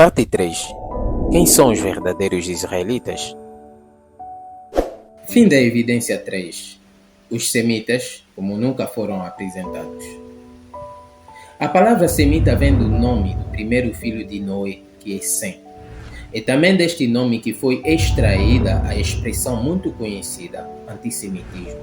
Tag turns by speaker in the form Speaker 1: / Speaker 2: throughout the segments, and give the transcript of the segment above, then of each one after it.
Speaker 1: Parte 3. Quem são os verdadeiros israelitas?
Speaker 2: Fim da evidência 3. Os semitas, como nunca foram apresentados. A palavra semita vem do nome do primeiro filho de Noé, que é Sem. É também deste nome que foi extraída a expressão muito conhecida, antissemitismo.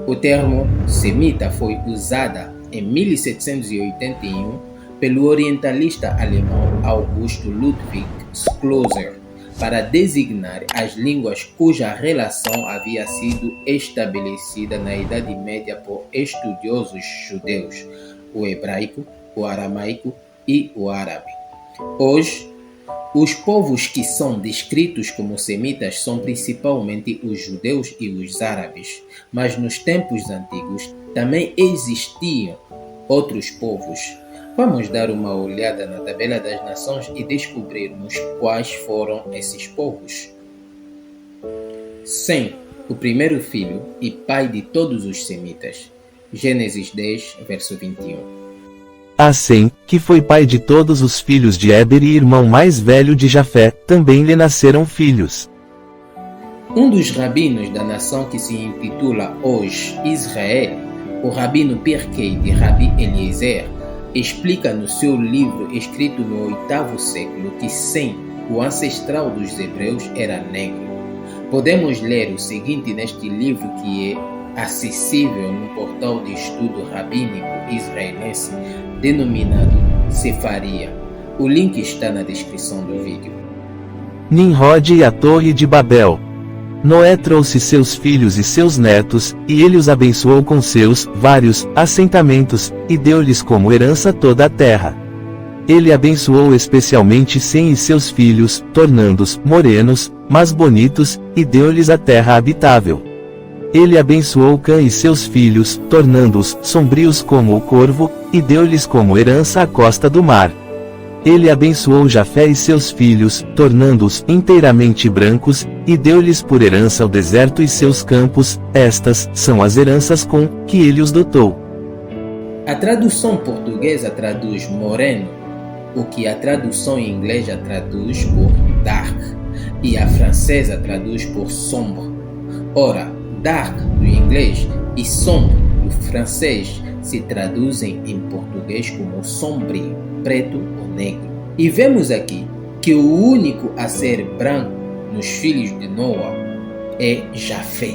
Speaker 2: O termo semita foi usada em 1781 pelo orientalista alemão Augusto Ludwig Schlosser para designar as línguas cuja relação havia sido estabelecida na Idade Média por estudiosos judeus, o hebraico, o aramaico e o árabe. Hoje, os povos que são descritos como semitas são principalmente os judeus e os árabes, mas nos tempos antigos também existiam outros povos. Vamos dar uma olhada na tabela das nações e descobrirmos quais foram esses povos. Sem, o primeiro filho e pai de todos os semitas. Gênesis 10, verso 21.
Speaker 3: A Sem, que foi pai de todos os filhos de Éber e irmão mais velho de Jafé, também lhe nasceram filhos.
Speaker 2: Um dos rabinos da nação que se intitula hoje Israel, o rabino Pirkei de Rabi Eliezer, explica no seu livro escrito no 8º século que Sem, o ancestral dos hebreus, era negro. Podemos ler o seguinte neste livro que é acessível no portal de estudo rabínico israelense denominado Sefaria. O link está na descrição do vídeo.
Speaker 3: Nimrod e a Torre de Babel. Noé trouxe seus filhos e seus netos, e ele os abençoou com seus vários assentamentos, e deu-lhes como herança toda a terra. Ele abençoou especialmente Sem e seus filhos, tornando-os morenos, mas bonitos, e deu-lhes a terra habitável. Ele abençoou Cã e seus filhos, tornando-os sombrios como o corvo, e deu-lhes como herança a costa do mar. Ele abençoou Jafé e seus filhos, tornando-os inteiramente brancos, e deu-lhes por herança o deserto e seus campos. Estas são as heranças com que ele os dotou.
Speaker 2: A tradução portuguesa traduz moreno, o que a tradução inglesa traduz por dark, e a francesa traduz por sombre. Ora, dark do inglês e sombre do francês se traduzem em português como sombrio, preto ou negro. E vemos aqui que o único a ser branco nos filhos de Noé é Jafé.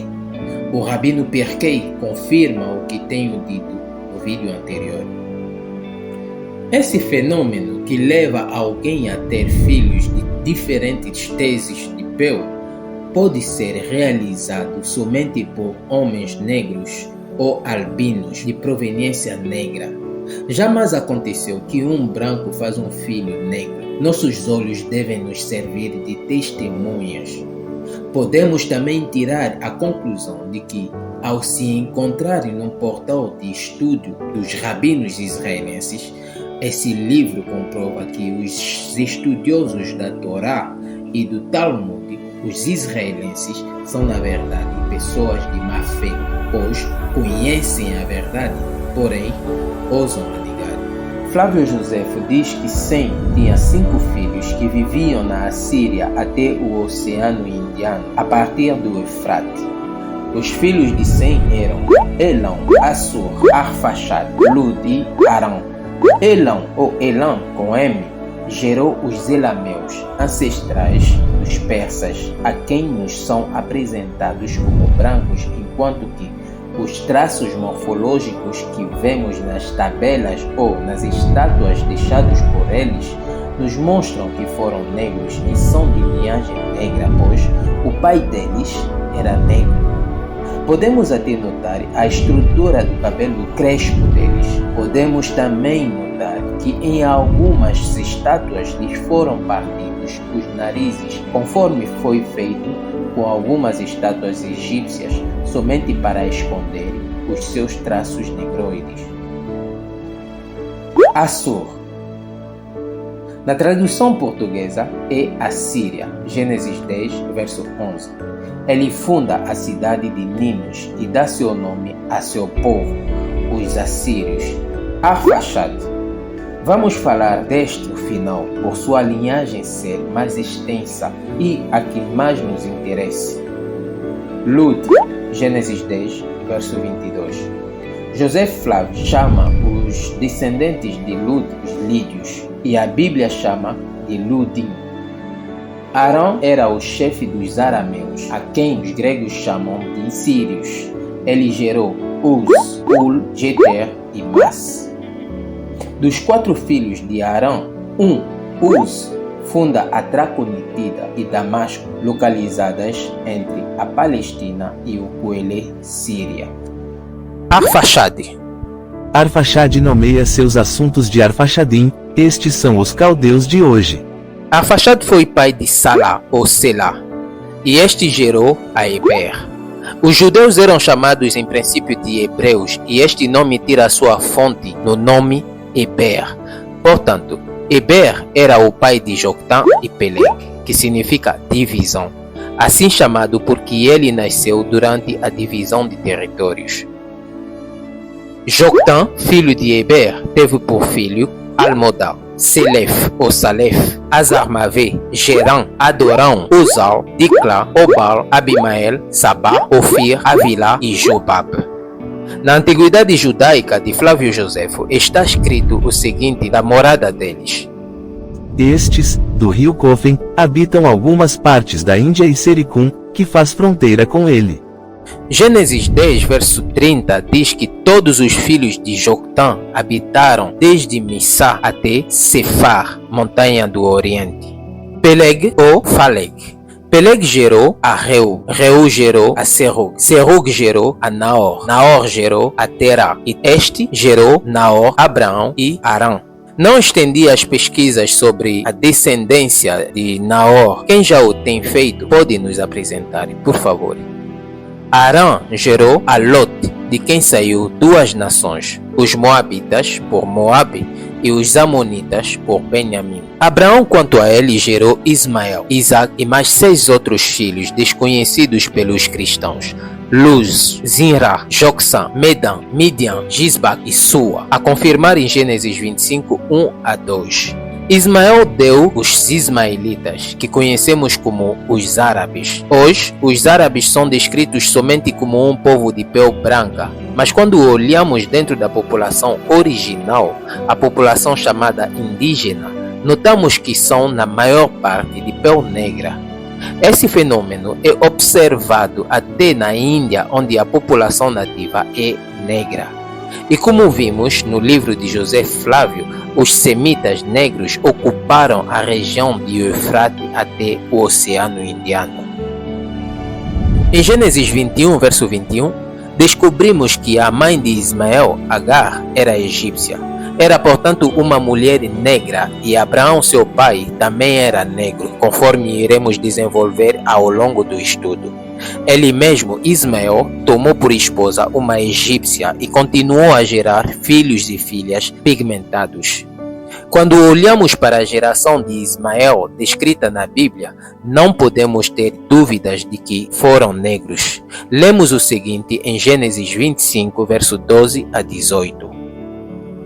Speaker 2: O rabino Pirkei confirma o que tenho dito no vídeo anterior. Esse fenômeno que leva alguém a ter filhos de diferentes teses de pele pode ser realizado somente por homens negros ou albinos de proveniência negra. Jamais aconteceu que um branco faz um filho negro. Nossos olhos devem nos servir de testemunhas. Podemos também tirar a conclusão de que, ao se encontrarem num portal de estudo dos rabinos israelenses, esse livro comprova que os estudiosos da Torá e do Talmud, os israelenses, são na verdade pessoas de má fé, pois conhecem a verdade, porém ousam a negar. Flávio Josefo diz que Sem tinha 5 filhos que viviam na Assíria até o Oceano Indiano, a partir do Eufrate. Os filhos de Sem eram Elão, Assur, Arfaxad, Lud e Arão. Elão, ou Elam com M, gerou os Elameus, ancestrais dos persas, a quem nos são apresentados como brancos, enquanto que os traços morfológicos que vemos nas tabelas ou nas estátuas deixadas por eles nos mostram que foram negros e são de linhagem negra, pois o pai deles era negro. Podemos até notar a estrutura do cabelo crespo deles. Podemos também notar que em algumas estátuas lhes foram partidos os narizes, conforme foi feito com algumas estátuas egípcias, somente para esconderem os seus traços negroides. Assur. Na tradução portuguesa é Assíria, Gênesis 10, verso 11. Ele funda a cidade de Nínive e dá seu nome a seu povo, os assírios. Arfaxad. Vamos falar deste final por sua linhagem ser mais extensa e a que mais nos interessa. Lud, Gênesis 10, verso 22. José Flávio chama os descendentes de Lud os lídios e a Bíblia chama de Ludim. Arão era o chefe dos arameus, a quem os gregos chamam de sírios. Ele gerou Uz, Ul, Jeter e Mas. Dos 4 filhos de Arão, Uz, funda a Traconitida e Damasco, localizadas entre a Palestina e o Coelê, Síria.
Speaker 1: Arfaxade.
Speaker 3: Arfaxade nomeia seus assuntos de Arfaxadim, estes são os caldeus de hoje.
Speaker 1: Arfaxade foi pai de Salá ou Selá, e este gerou a Eber. Os judeus eram chamados em princípio de hebreus, e este nome tira sua fonte no nome Eber. Portanto, Eber era o pai de Joctã e Peleg, que significa divisão, assim chamado porque ele nasceu durante a divisão de territórios. Joctã, filho de Eber, teve por filho Almodá, Selef ou Salef, Azarmavé, Geram, Adorão, Uzal, Diclá, Obal, Abimael, Sabá, Ofir, Avilá e Jobab. Na Antiguidade Judaica de Flávio Joséfo está escrito o seguinte da morada deles.
Speaker 3: Estes, do rio Cofen, habitam algumas partes da Índia e Sericum, que faz fronteira com ele.
Speaker 1: Gênesis 10, verso 30 diz que todos os filhos de Joctã habitaram desde Missá até Sefar, montanha do Oriente. Peleg ou Faleg. Peleg gerou a Reu, Reu gerou a Serug, Serug gerou a Naor, Naor gerou a Terá, e este gerou Naor, Abraão e Arã. Não estendi as pesquisas sobre a descendência de Naor. Quem já o tem feito pode nos apresentar, por favor. Arã gerou a Lot, de quem saiu 2 nações, os Moabitas por Moabe e os Amonitas por Benjamim. Abraão, quanto a ele, gerou Ismael, Isaac e mais 6 outros filhos desconhecidos pelos cristãos: Luz, Zinra, Joksã, Medan, Midian, Gisbac e Sua, a confirmar em Gênesis 25, 1-2. Ismael deu os ismaelitas, que conhecemos como os árabes. Hoje, os árabes são descritos somente como um povo de pele branca, mas quando olhamos dentro da população original, a população chamada indígena, notamos que são na maior parte de pele negra. Esse fenômeno é observado até na Índia, onde a população nativa é negra. E como vimos no livro de José Flávio, os semitas negros ocuparam a região de Eufrate até o Oceano Indiano. Em Gênesis 21, verso 21, descobrimos que a mãe de Ismael, Agar, era egípcia. Era, portanto, uma mulher negra, e Abraão, seu pai, também era negro, conforme iremos desenvolver ao longo do estudo. Ele mesmo, Ismael, tomou por esposa uma egípcia e continuou a gerar filhos e filhas pigmentados. Quando olhamos para a geração de Ismael descrita na Bíblia, não podemos ter dúvidas de que foram negros. Lemos o seguinte em Gênesis 25, verso 12-18.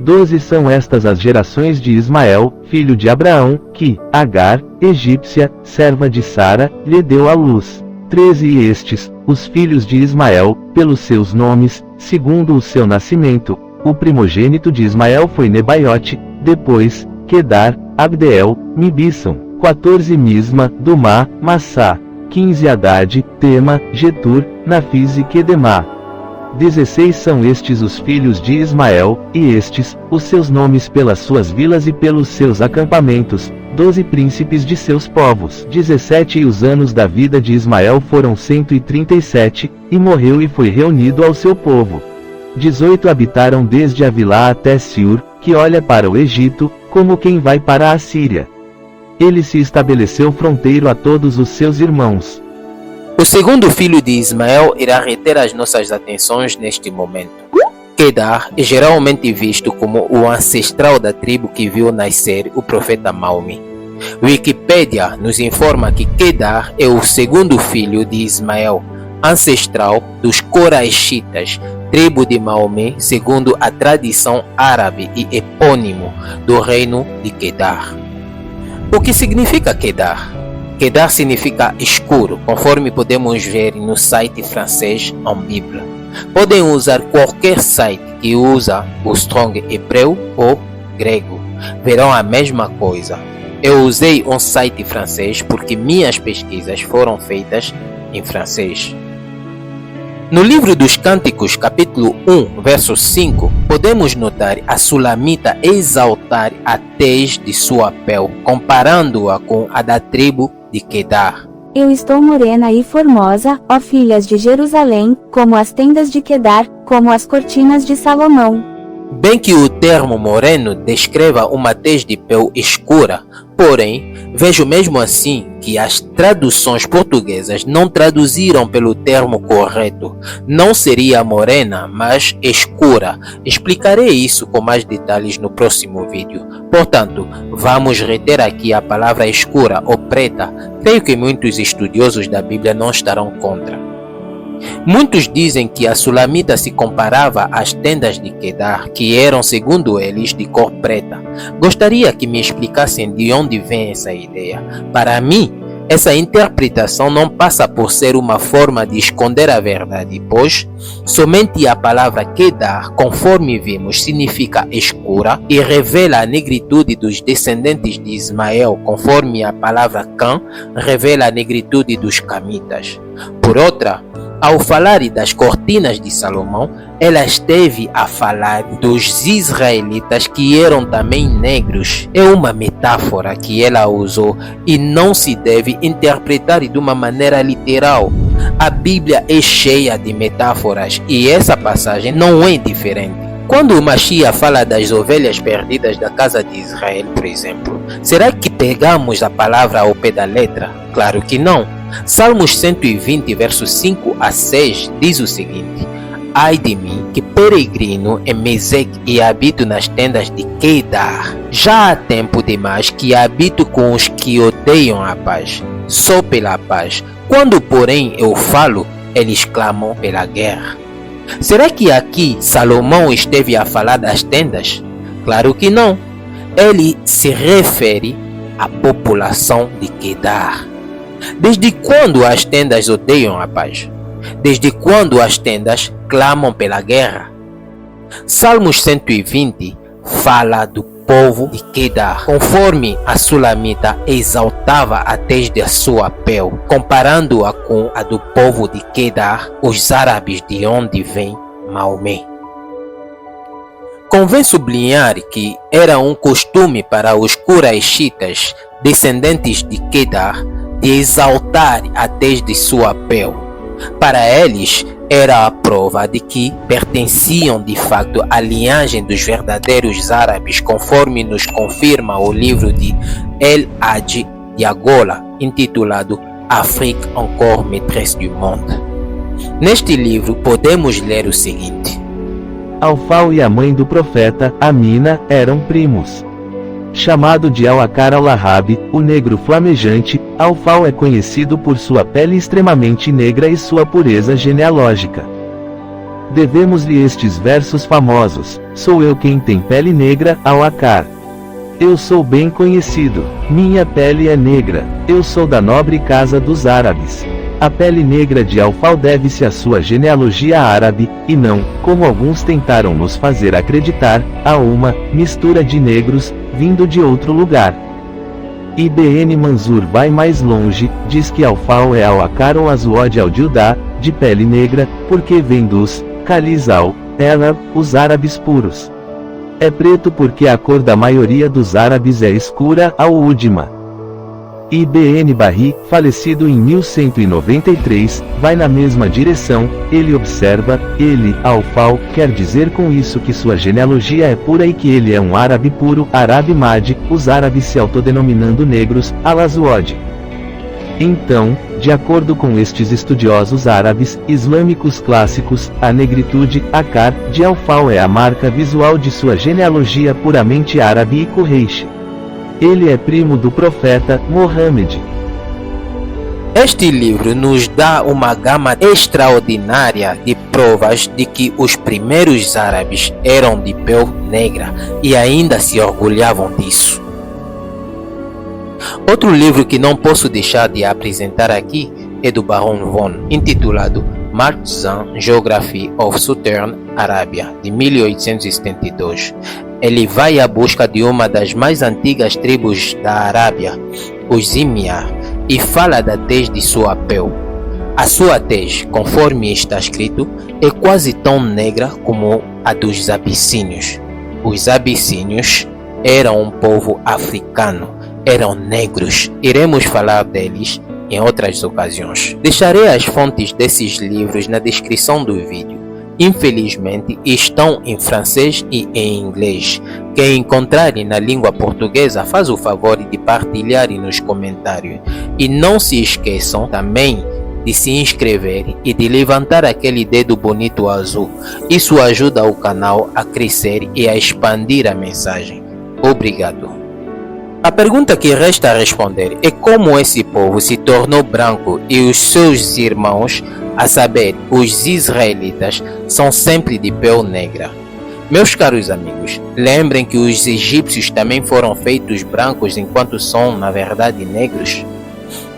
Speaker 3: 12 são estas as gerações de Ismael, filho de Abraão, que Agar, egípcia, serva de Sara, lhe deu à luz. 13 e estes, os filhos de Ismael, pelos seus nomes, segundo o seu nascimento. O primogênito de Ismael foi Nebaiote, depois, Quedar, Abdeel, Mibissam, 14 Misma, Dumá, Massá, 15 Haddad, Tema, Getur, Nafis e Quedemá. 16 são estes os filhos de Ismael, e estes, os seus nomes pelas suas vilas e pelos seus acampamentos, 12 príncipes de seus povos. 17 E os anos da vida de Ismael foram 137, e morreu e foi reunido ao seu povo. 18 Habitaram desde Avilá até Siur, que olha para o Egito, como quem vai para a Síria. Ele se estabeleceu fronteiro a todos os seus irmãos.
Speaker 1: O segundo filho de Ismael irá reter as nossas atenções neste momento. Quedar é geralmente visto como o ancestral da tribo que viu nascer o profeta Maomé. Wikipedia nos informa que Quedar é o segundo filho de Ismael, ancestral dos Coraixitas, tribo de Maomé, segundo a tradição árabe e epônimo do reino de Kedar. O que significa Kedar? Kedar significa escuro, conforme podemos ver no site francês En Bible. Podem usar qualquer site que usa o Strong hebreu ou grego. Verão a mesma coisa. Eu usei um site francês porque minhas pesquisas foram feitas em francês. No livro dos Cânticos, capítulo 1, verso 5, podemos notar a Sulamita exaltar a tez de sua pele, comparando-a com a da tribo de Kedar.
Speaker 4: Eu estou morena e formosa, ó filhas de Jerusalém, como as tendas de Kedar, como as cortinas de Salomão.
Speaker 1: Bem que o termo moreno descreva uma tez de pele escura, porém, vejo mesmo assim que as traduções portuguesas não traduziram pelo termo correto. Não seria morena, mas escura. Explicarei isso com mais detalhes no próximo vídeo. Portanto, vamos reter aqui a palavra escura ou preta. Creio que muitos estudiosos da Bíblia não estarão contra. Muitos dizem que a Sulamita se comparava às tendas de Kedar, que eram, segundo eles, de cor preta. Gostaria que me explicassem de onde vem essa ideia. Para mim, essa interpretação não passa por ser uma forma de esconder a verdade, pois somente a palavra Kedar, conforme vimos, significa escura e revela a negritude dos descendentes de Ismael, conforme a palavra Cã revela a negritude dos camitas. Por outra, ao falar das cortinas de Salomão, ela esteve a falar dos israelitas que eram também negros. É uma metáfora que ela usou e não se deve interpretar de uma maneira literal. A Bíblia é cheia de metáforas e essa passagem não é diferente. Quando o Mashiach fala das ovelhas perdidas da casa de Israel, por exemplo, será que pegamos a palavra ao pé da letra? Claro que não. Salmos 120, versos 5 a 6 diz o seguinte: Ai de mim, que peregrino em Meseque e habito nas tendas de Kedar. Já há tempo demais que habito com os que odeiam a paz, só pela paz. Quando, porém, eu falo, eles clamam pela guerra. Será que aqui Salomão esteve a falar das tendas? Claro que não. Ele se refere à população de Kedar. Desde quando as tendas odeiam a paz? Desde quando as tendas clamam pela guerra? Salmos 120 fala do povo de Kedar, conforme a Sulamita exaltava a tez de sua pele, comparando-a com a do povo de Kedar, os árabes de onde vem Maomé. Convém sublinhar que era um costume para os Quraishitas, descendentes de Kedar, de exaltar a tez de sua pele. Para eles, era a prova de que pertenciam de facto à linhagem dos verdadeiros árabes, conforme nos confirma o livro de El Hadji Diagola, intitulado Afrique encore maîtresse du monde. Neste livro podemos ler o seguinte:
Speaker 3: Alfau e a mãe do profeta, Amina, eram primos. Chamado de Al-Akar al-Lahab, o negro flamejante, Alfau é conhecido por sua pele extremamente negra e sua pureza genealógica. Devemos-lhe estes versos famosos: Sou eu quem tem pele negra, Al-Akar. Eu sou bem conhecido, minha pele é negra, eu sou da nobre casa dos árabes. A pele negra de Alfau deve-se à sua genealogia árabe, e não, como alguns tentaram nos fazer acreditar, a uma mistura de negros, vindo de outro lugar. Ibn Manzur vai mais longe, diz que Alfau é Al-Akar ou Aswad al-Judá, de pele negra, porque vem dos Khalizal, Arab, os árabes puros. É preto porque a cor da maioria dos árabes é escura, al-Udma. Ibn Barri, falecido em 1193, vai na mesma direção. Ele observa, ele, Alfau, quer dizer com isso que sua genealogia é pura e que ele é um árabe puro, Arab Mad, os árabes se autodenominando negros, al-Aswad. Então, de acordo com estes estudiosos árabes, islâmicos clássicos, a negritude, Akar, de Alfau é a marca visual de sua genealogia puramente árabe e Quraysh. Ele é primo do profeta, Mohammed.
Speaker 1: Este livro nos dá uma gama extraordinária de provas de que os primeiros árabes eram de pele negra e ainda se orgulhavam disso. Outro livro que não posso deixar de apresentar aqui é do Baron von, intitulado Marzan Geography of Southern Arabia, de 1872. Ele vai à busca de uma das mais antigas tribos da Arábia, os Zimyar, e fala da tez de sua pele. A sua tez, conforme está escrito, é quase tão negra como a dos abissínios. Os abissínios eram um povo africano, eram negros. Iremos falar deles em outras ocasiões. Deixarei as fontes desses livros na descrição do vídeo. Infelizmente estão em francês e em inglês. Quem encontrarem na língua portuguesa, faz o favor de partilharem nos comentários. E não se esqueçam também de se inscrever e de levantar aquele dedo bonito azul. Isso ajuda o canal a crescer e a expandir a mensagem. Obrigado. A pergunta que resta a responder é como esse povo se tornou branco e os seus irmãos, a saber, os israelitas, são sempre de pele negra. Meus caros amigos, lembrem que os egípcios também foram feitos brancos enquanto são, na verdade, negros?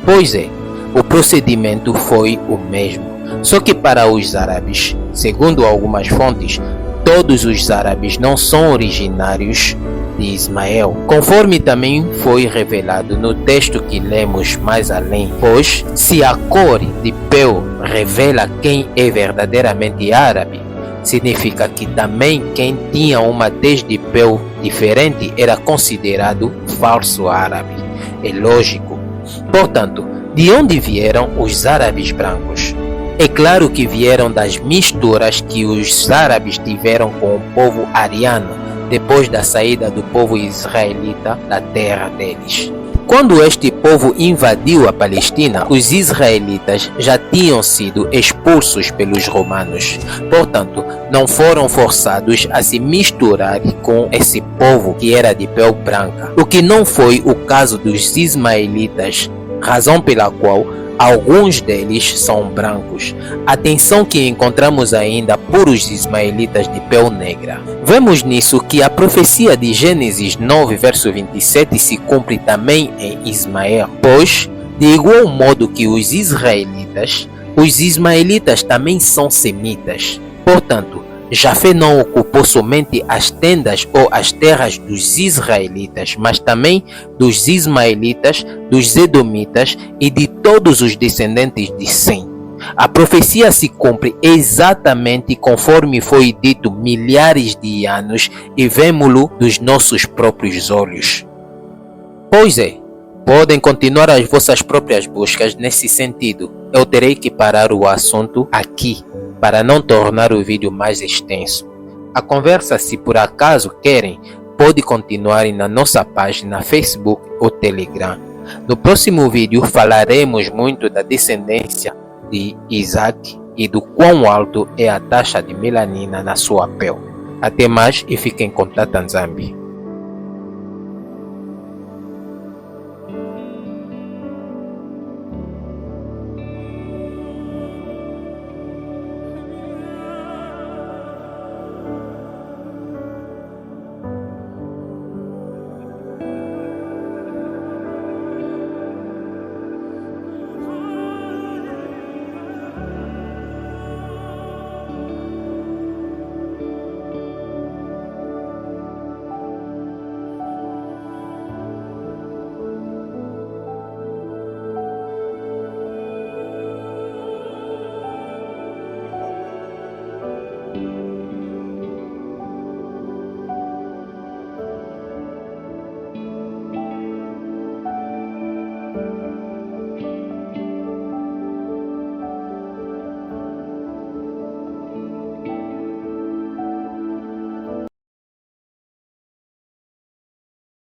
Speaker 1: Pois é, o procedimento foi o mesmo, só que para os árabes, segundo algumas fontes, todos os árabes não são originários de Ismael, conforme também foi revelado no texto que lemos mais além, pois se a cor de pele revela quem é verdadeiramente árabe, significa que também quem tinha uma tez de pele diferente era considerado falso árabe. É lógico. Portanto, de onde vieram os árabes brancos? É claro que vieram das misturas que os árabes tiveram com o povo ariano, depois da saída do povo israelita da terra deles. Quando este povo invadiu a Palestina, os israelitas já tinham sido expulsos pelos romanos. Portanto, não foram forçados a se misturar com esse povo que era de pele branca, o que não foi o caso dos ismaelitas, razão pela qual alguns deles são brancos. Atenção que encontramos ainda puros ismaelitas de pele negra. Vemos nisso que a profecia de Gênesis 9, verso 27 se cumpre também em Ismael, pois, de igual modo que os israelitas, os ismaelitas também são semitas. Portanto, Jafé não ocupou somente as tendas ou as terras dos israelitas, mas também dos ismaelitas, dos edomitas e de todos os descendentes de Sem. A profecia se cumpre exatamente conforme foi dito milhares de anos e vemo-lo dos nossos próprios olhos. Pois é, podem continuar as vossas próprias buscas nesse sentido. Eu terei que parar o assunto aqui, para não tornar o vídeo mais extenso. A conversa, se por acaso querem, pode continuar na nossa página Facebook ou Telegram. No próximo vídeo falaremos muito da descendência de Isaac e do quão alto é a taxa de melanina na sua pele. Até mais e fiquem com Tata Nzambi.